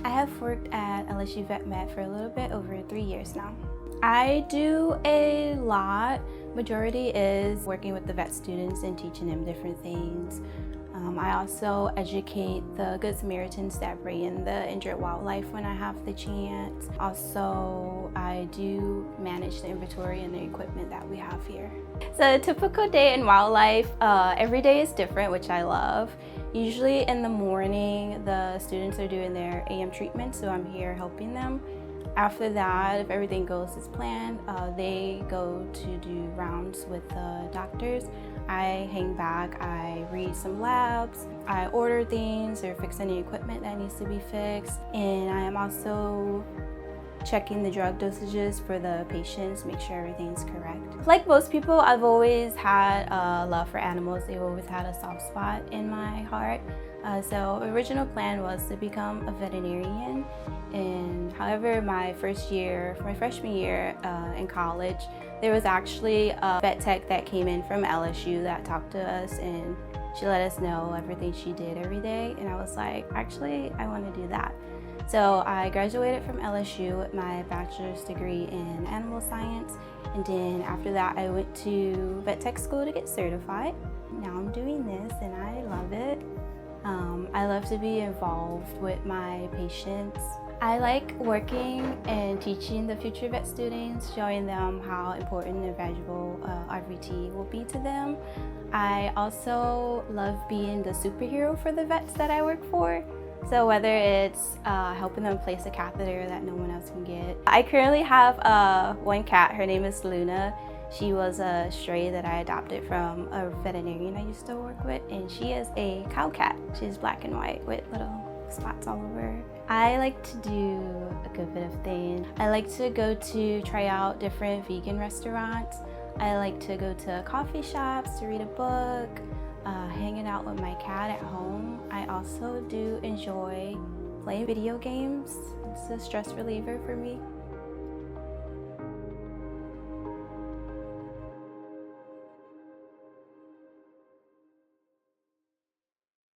I have worked at LSU Vet Med for a little bit over 3 years now. I do a lot. Majority is working with the vet students and teaching them different things. I also educate the Good Samaritans that bring in the injured wildlife when I have the chance. Also, I do manage the inventory and the equipment that we have here. So a typical day in wildlife, every day is different, which I love. Usually in the morning, the students are doing their AM treatment, so I'm here helping them. After that, if everything goes as planned, they go to do rounds with the doctors. I hang back, I read some labs, I order things or fix any equipment that needs to be fixed, and I am also checking the drug dosages for the patients, make sure everything's correct. Like most people, I've always had a love for animals. They've always had a soft spot in my heart. So original plan was to become a veterinarian, and however my freshman year in college, there was actually a vet tech that came in from LSU that talked to us, and she let us know everything she did every day, and I was like, actually, I want to do that. So I graduated from LSU with my bachelor's degree in animal science, and then after that I went to vet tech school to get certified. Now I'm doing this and I love it. I love to be involved with my patients. I like working and teaching the future vet students, showing them how important and valuable RVT will be to them. I also love being the superhero for the vets that I work for. So whether it's helping them place a catheter that no one else can get. I currently have one cat. Her name is Luna. She was a stray that I adopted from a veterinarian I used to work with, and she is a cow cat. She's black and white with little spots all over her. I like to do a good bit of things. I like to go to try out different vegan restaurants. I like to go to coffee shops to read a book, hanging out with my cat at home. I also do enjoy playing video games. It's a stress reliever for me.